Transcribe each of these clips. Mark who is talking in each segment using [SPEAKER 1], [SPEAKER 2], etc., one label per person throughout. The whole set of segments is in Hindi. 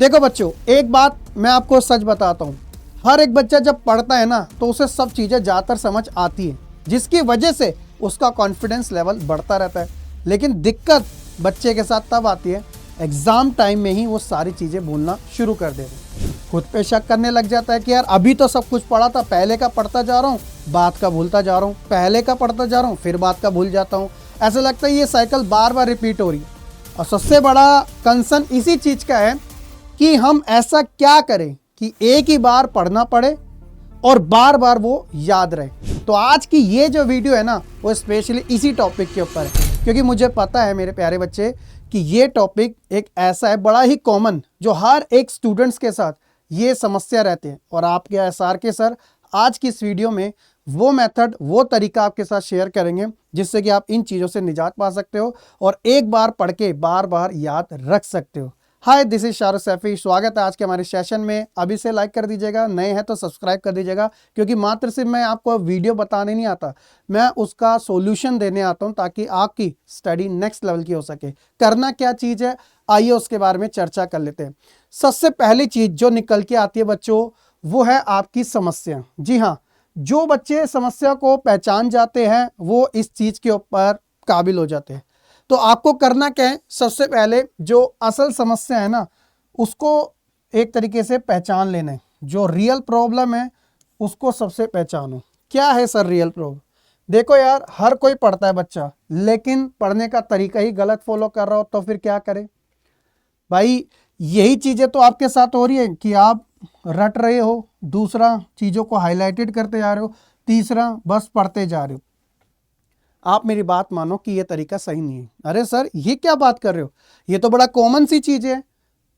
[SPEAKER 1] देखो बच्चों, एक बात मैं आपको सच बताता हूँ, हर एक बच्चा जब पढ़ता है ना तो उसे सब चीज़ें ज़्यादातर समझ आती है, जिसकी वजह से उसका कॉन्फिडेंस लेवल बढ़ता रहता है। लेकिन दिक्कत बच्चे के साथ तब आती है एग्ज़ाम टाइम में ही वो सारी चीज़ें भूलना शुरू कर देते हैं। खुद पे शक करने लग जाता है कि यार अभी तो सब कुछ पढ़ा था, पहले का पढ़ता जा रहा हूँ, बात का भूलता जा रहा हूँ, पहले का पढ़ता जा रहा हूँ, फिर बात का भूल जाता हूँ। ऐसा लगता है ये साइकिल बार बार रिपीट हो रही है। और सबसे बड़ा कंसर्न इसी चीज़ का है कि हम ऐसा क्या करें कि एक ही बार पढ़ना पड़े और बार बार वो याद रहे। तो आज की ये जो वीडियो है ना वो स्पेशली इसी टॉपिक के ऊपर है, क्योंकि मुझे पता है मेरे प्यारे बच्चे कि ये टॉपिक एक ऐसा है बड़ा ही कॉमन जो हर एक स्टूडेंट्स के साथ ये समस्या रहती है। और आपके एसआर के सर आज की इस वीडियो में वो मेथड, वो तरीका आपके साथ शेयर करेंगे जिससे कि आप इन चीज़ों से निजात पा सकते हो और एक बार पढ़ के बार बार याद रख सकते हो। हाय, दिस इज शाहरुख सैफी। स्वागत है आज के हमारे सेशन में। अभी से लाइक कर दीजिएगा, नए हैं तो सब्सक्राइब कर दीजिएगा, क्योंकि मात्र सिर्फ मैं आपको वीडियो बताने नहीं आता, मैं उसका सॉल्यूशन देने आता हूं ताकि आपकी स्टडी नेक्स्ट लेवल की हो सके। करना क्या चीज़ है, आइए उसके बारे में चर्चा कर लेते हैं। सबसे पहली चीज़ जो निकल के आती है बच्चों, वो है आपकी समस्या। जी हाँ, जो बच्चे समस्या को पहचान जाते हैं वो इस चीज़ के ऊपर काबिल हो जाते हैं। तो आपको करना क्या है, सबसे पहले जो असल समस्या है ना उसको एक तरीके से पहचान लेना है। जो रियल प्रॉब्लम है उसको सबसे पहचानो। क्या है सर रियल प्रॉब्लम? देखो यार, हर कोई पढ़ता है बच्चा, लेकिन पढ़ने का तरीका ही गलत फॉलो कर रहा हो तो फिर क्या करे भाई? यही चीज़ें तो आपके साथ हो रही है कि आप रट रहे हो, दूसरा चीज़ों को हाईलाइटेड करते जा रहे हो, तीसरा बस पढ़ते जा रहे हो। आप मेरी बात मानो कि ये तरीका सही नहीं है। अरे सर, ये क्या बात कर रहे हो? ये तो बड़ा कॉमन सी चीज़ है,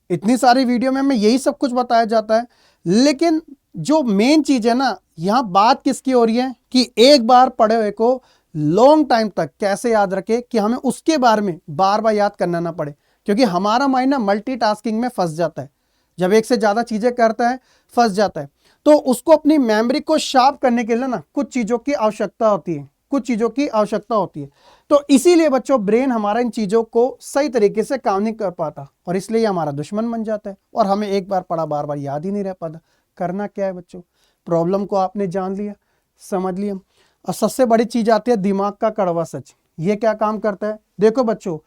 [SPEAKER 1] इतनी सारी वीडियो में हमें यही सब कुछ बताया जाता है। लेकिन जो मेन चीज़ है ना, यहाँ बात किसकी हो रही है कि एक बार पढ़े हुए को लॉन्ग टाइम तक कैसे याद रखे कि हमें उसके बारे में बार बार याद करना ना पड़े। क्योंकि हमारा माइंड ना मल्टीटास्किंग में फंस जाता है, जब एक से ज़्यादा चीज़ें करता है फंस जाता है। तो उसको अपनी मेमोरी को शार्प करने के लिए ना कुछ चीज़ों की आवश्यकता होती है, कुछ चीज़ों की आवश्यकता होती है। तो इसीलिए बच्चों ब्रेन हमारा इन चीज़ों को सही तरीके से काम नहीं कर पाता और इसलिए हमारा दुश्मन बन जाता है और हमें एक बार पढ़ा बार बार याद ही नहीं रह पाता। करना क्या है बच्चों, प्रॉब्लम को आपने जान लिया, समझ लिया। और सबसे बड़ी चीज़ आती है दिमाग का कड़वा सच। ये क्या काम करता है? देखो बच्चों,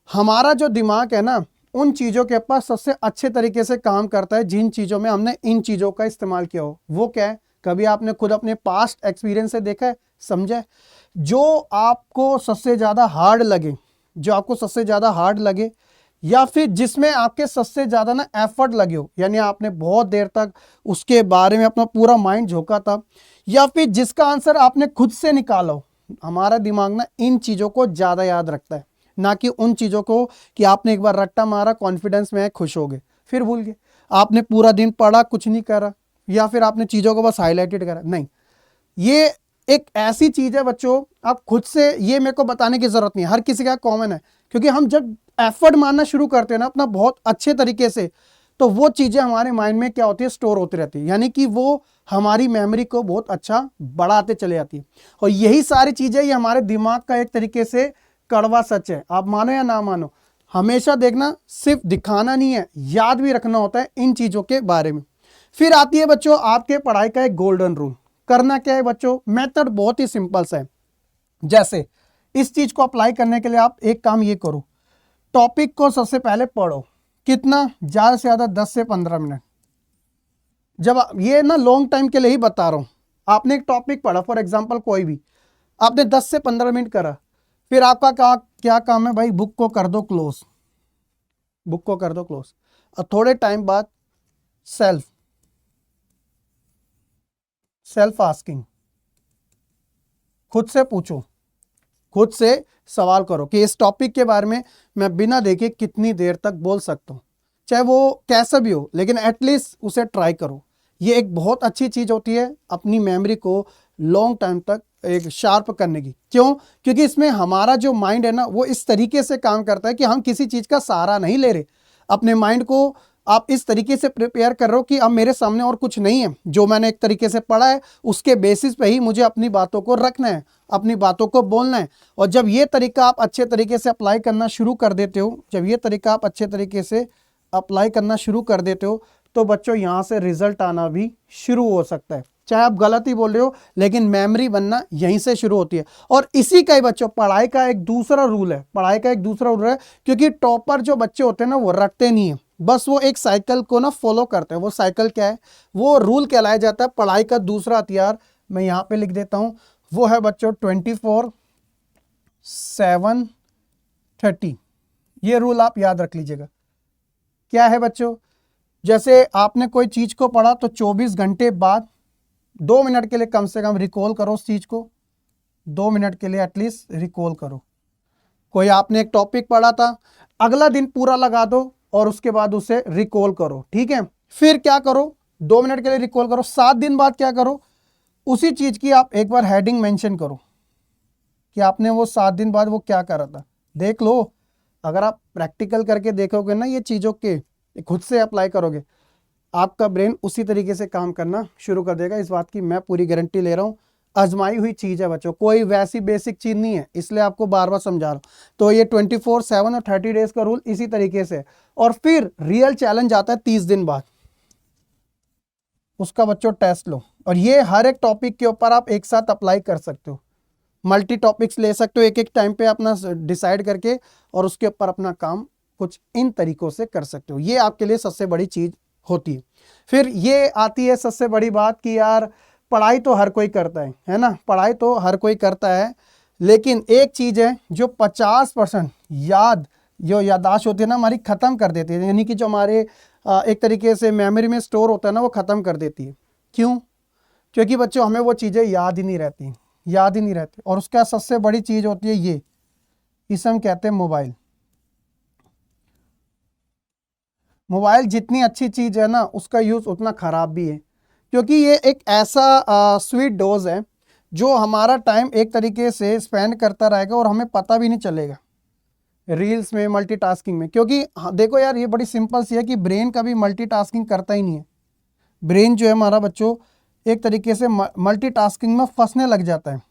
[SPEAKER 1] हमारा जो दिमाग है ना उन चीज़ों के पास सबसे अच्छे तरीके से काम करता है जिन चीज़ों में हमने इन चीज़ों का इस्तेमाल किया हो। वो क्या है? कभी आपने खुद अपने पास्ट एक्सपीरियंस से देखा है, समझा है? जो आपको सबसे ज़्यादा हार्ड लगे, जो आपको सबसे ज़्यादा हार्ड लगे, या फिर जिसमें आपके सबसे ज़्यादा ना एफर्ट लगे हो, यानी आपने बहुत देर तक उसके बारे में अपना पूरा माइंड झोंका था, या फिर जिसका आंसर आपने खुद से निकाला हो। हमारा दिमाग ना इन चीज़ों को ज़्यादा याद रखता है, ना कि उन चीज़ों को कि आपने एक बार रट्टा मारा, कॉन्फिडेंस में खुश हो गए, फिर भूल गए। आपने पूरा दिन पढ़ा, कुछ नहीं करा, या फिर आपने चीज़ों को बस हाईलाइटेड करा। नहीं, ये एक ऐसी चीज़ है बच्चों, आप खुद से, ये मेरे को बताने की ज़रूरत नहीं है, हर किसी का कॉमन है। क्योंकि हम जब एफर्ट मारना शुरू करते हैं ना अपना बहुत अच्छे तरीके से, तो वो चीज़ें हमारे माइंड में क्या होती है, स्टोर होती रहती है, यानी कि वो हमारी मेमोरी को बहुत अच्छा बढ़ाते चले जाती है। और यही सारी चीज़ें ये हमारे दिमाग का एक तरीके से कड़वा सच है। आप मानो या ना मानो, हमेशा देखना, सिर्फ दिखाना नहीं है, याद भी रखना होता है इन चीज़ों के बारे में। फिर आती है बच्चों आपके पढ़ाई का एक गोल्डन रूल। करना क्या है बच्चों? मेथड बहुत ही सिंपल सा है। जैसे इस चीज को अप्लाई करने के लिए आप एक काम ये करो, टॉपिक को सबसे पहले पढ़ो। कितना? ज़्यादा से ज़्यादा 10 से 15 मिनट। जब ये ना लॉन्ग टाइम के लिए ही बता रहा हूँ। आपने एक टॉपिक पढ़ा, फॉर एग्जाम्पल कोई भी, आपने 10 से 15 मिनट करा, फिर आपका क्या काम है भाई? बुक को कर दो क्लोज, बुक को कर दो क्लोज। और थोड़े टाइम बाद सेल्फ आस्किंग, खुद से पूछो, खुद से सवाल करो कि इस टॉपिक के बारे में मैं बिना देखे कितनी देर तक बोल सकता हूँ, चाहे वो कैसा भी हो, लेकिन एटलीस्ट उसे ट्राई करो। ये एक बहुत अच्छी चीज़ होती है अपनी मेमोरी को लॉन्ग टाइम तक एक शार्प करने की। क्यों? क्योंकि इसमें हमारा जो माइंड है ना वो इस तरीके से काम करता है कि हम किसी चीज़ का सहारा नहीं ले रहे। अपने माइंड को आप इस तरीके से प्रिपेयर कर रहे हो कि अब मेरे सामने और कुछ नहीं है, जो मैंने एक तरीके से पढ़ा है उसके बेसिस पे ही मुझे अपनी बातों को रखना है, अपनी बातों को बोलना है। और जब ये तरीका आप अच्छे तरीके से अप्लाई करना शुरू कर देते हो, जब ये तरीका आप अच्छे तरीके से अप्लाई करना शुरू कर देते हो तो बच्चों यहाँ से रिजल्ट आना भी शुरू हो सकता है। चाहे आप गलत ही बोल रहे हो, लेकिन मेमोरी बनना यहीं से शुरू होती है। और इसी का ही बच्चों पढ़ाई का एक दूसरा रूल है, पढ़ाई का एक दूसरा रूल है, क्योंकि टॉपर जो बच्चे होते हैं ना वो रटते नहीं है, बस वो एक साइकिल को ना फॉलो करते हैं। वो साइकिल क्या है, वो रूल कहलाया जाता है पढ़ाई का दूसरा हथियार। मैं यहाँ पे लिख देता हूँ, वो है बच्चों 24/7/30। ये रूल आप याद रख लीजिएगा। क्या है बच्चों, जैसे आपने कोई चीज को पढ़ा तो 24 घंटे बाद 2 मिनट के लिए कम से कम रिकॉल करो उस चीज को, 2 मिनट के लिए एटलीस्ट रिकॉल करो। कोई आपने एक टॉपिक पढ़ा था, अगला दिन पूरा लगा दो और उसके बाद उसे रिकॉल करो, ठीक है। फिर क्या करो, 2 मिनट के लिए रिकॉल करो, 7 दिन बाद क्या करो, उसी चीज की आप एक बार हेडिंग मेंशन करो कि आपने वो 7 दिन बाद वो क्या करा था, देख लो। अगर आप प्रैक्टिकल करके देखोगे ना ये चीज़ों के, खुद से अप्लाई करोगे, आपका ब्रेन उसी तरीके से काम करना शुरू कर देगा। इस बात की मैं पूरी गारंटी ले रहा हूँ, आजमाई हुई चीज़ है बच्चों, कोई वैसी बेसिक चीज़ नहीं है, इसलिए आपको बार बार समझा रहा हूँ। तो ये 24/7 और 30 डेज का रूल इसी तरीके से। और फिर रियल चैलेंज आता है 30 दिन बाद, उसका बच्चों टेस्ट लो। और ये हर एक टॉपिक के ऊपर आप एक साथ अप्लाई कर सकते हो, मल्टी टॉपिक्स ले सकते हो एक एक टाइम पे अपना डिसाइड करके, और उसके ऊपर अपना काम कुछ इन तरीकों से कर सकते हो। ये आपके लिए सबसे बड़ी चीज़ होती है। फिर ये आती है सबसे बड़ी बात कि यार पढ़ाई तो हर कोई करता है ना, पढ़ाई तो हर कोई करता है, लेकिन एक चीज़ है जो 50% जो याददाश्त होती है ना हमारी, ख़त्म कर देती है। यानी कि जो हमारे एक तरीके से मेमोरी में स्टोर होता है ना, वो ख़त्म कर देती है। क्यों? क्योंकि बच्चों हमें वो चीज़ें याद ही नहीं रहती, याद ही नहीं रहती। और उसका सबसे बड़ी चीज़ होती है ये, इसे हम कहते हैं मोबाइल। मोबाइल जितनी अच्छी चीज़ है ना, उसका यूज़ उतना ख़राब भी है, क्योंकि ये एक ऐसा स्वीट डोज है जो हमारा टाइम एक तरीके से स्पेंड करता रहेगा और हमें पता भी नहीं चलेगा रील्स में, मल्टीटास्किंग में। क्योंकि देखो यार, ये बड़ी सिंपल सी है कि ब्रेन कभी मल्टीटास्किंग करता ही नहीं है। ब्रेन जो है हमारा बच्चों एक तरीके से मल्टीटास्किंग में फंसने लग जाता है।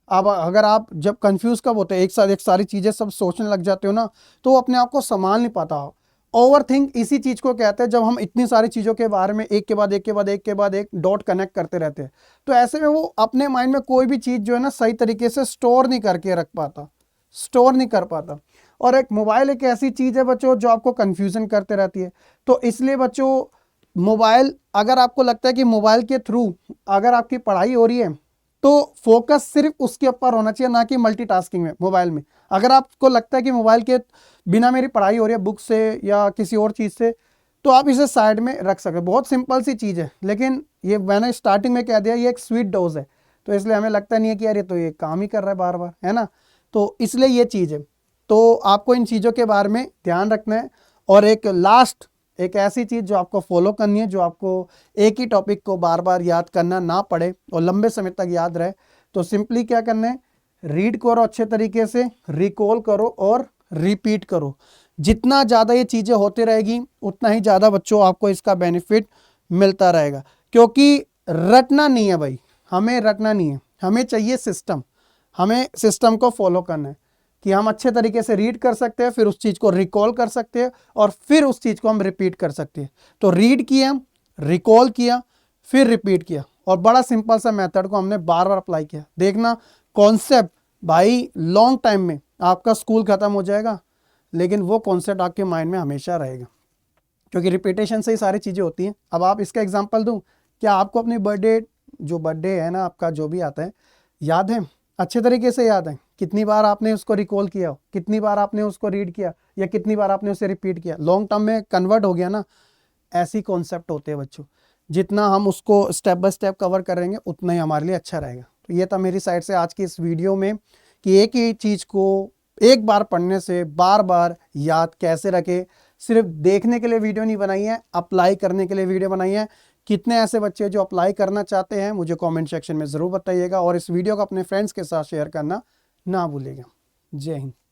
[SPEAKER 1] अब अगर आप जब कंफ्यूज कब होते हैं, एक साथ एक सारी चीज़ें सब सोचने लग जाते हो ना, तो वो अपने आप को संभाल नहीं पाता हो। ओवर थिंक इसी चीज़ को कहते हैं, जब हम इतनी सारी चीज़ों के बारे में एक के बाद एक के बाद एक के बाद एक डॉट कनेक्ट करते रहते हैं, तो ऐसे में वो अपने माइंड में कोई भी चीज़ जो है ना सही तरीके से स्टोर नहीं करके रख पाता, स्टोर नहीं कर पाता। और एक मोबाइल एक ऐसी चीज़ है बच्चों जो आपको कन्फ्यूज़न करते रहती है। तो इसलिए बच्चों मोबाइल, अगर आपको लगता है कि मोबाइल के थ्रू अगर आपकी पढ़ाई हो रही है, तो फोकस सिर्फ उसके ऊपर होना चाहिए, ना कि मल्टीटास्किंग में मोबाइल में। अगर आपको लगता है कि मोबाइल के बिना मेरी पढ़ाई हो रही है बुक से या किसी और चीज़ से, तो आप इसे साइड में रख सकते हो। बहुत सिंपल सी चीज़ है, लेकिन ये मैंने स्टार्टिंग में कह दिया, ये एक स्वीट डोज है, तो इसलिए हमें लगता नहीं है कि यार ये तो ये काम ही कर रहा है बार बार, है ना। तो इसलिए ये चीज़ है, तो आपको इन चीज़ों के बारे में ध्यान रखना है। और एक लास्ट एक ऐसी चीज़ जो आपको फॉलो करनी है, जो आपको एक ही टॉपिक को बार बार याद करना ना पड़े और लंबे समय तक याद रहे, तो सिंपली क्या करना है, रीड करो अच्छे तरीके से, रिकॉल करो और रिपीट करो। जितना ज़्यादा ये चीज़ें होती रहेगी उतना ही ज़्यादा बच्चों आपको इसका बेनिफिट मिलता रहेगा। क्योंकि रटना नहीं है भाई, हमें रटना नहीं है, हमें चाहिए सिस्टम। हमें सिस्टम को फॉलो करना है कि हम अच्छे तरीके से रीड कर सकते हैं, फिर उस चीज़ को रिकॉल कर सकते हैं और फिर उस चीज़ को हम रिपीट कर सकते हैं। तो रीड किया, रिकॉल किया, फिर रिपीट किया, और बड़ा सिंपल सा मेथड को हमने बार बार अप्लाई किया। देखना कॉन्सेप्ट भाई लॉन्ग टाइम में आपका स्कूल ख़त्म हो जाएगा, लेकिन वो कॉन्सेप्ट आपके माइंड में हमेशा रहेगा, क्योंकि रिपीटेशन से ही सारी चीज़ें होती हैं। अब आप इसका एग्जाम्पल दूँ, क्या आपको अपनी बर्थडे है ना आपका, जो भी आता है, याद है? अच्छे तरीके से याद है? कितनी बार आपने उसको रिकॉल किया, कितनी बार आपने उसको रीड किया, या कितनी बार आपने उसे रिपीट किया? लॉन्ग टर्म में कन्वर्ट हो गया ना। ऐसी कॉन्सेप्ट होते हैं बच्चों, जितना हम उसको स्टेप बाय स्टेप कवर करेंगे उतना ही हमारे लिए अच्छा रहेगा। तो ये था मेरी साइड से आज की इस वीडियो में, कि एक ही चीज़ को एक बार पढ़ने से बार बार याद कैसे रखे। सिर्फ देखने के लिए वीडियो नहीं बनाई है, अप्लाई करने के लिए वीडियो बनाई है। कितने ऐसे बच्चे जो अप्लाई करना चाहते हैं मुझे कमेंट सेक्शन में ज़रूर बताइएगा, और इस वीडियो को अपने फ्रेंड्स के साथ शेयर करना ना भूलिएगा। जय हिंद।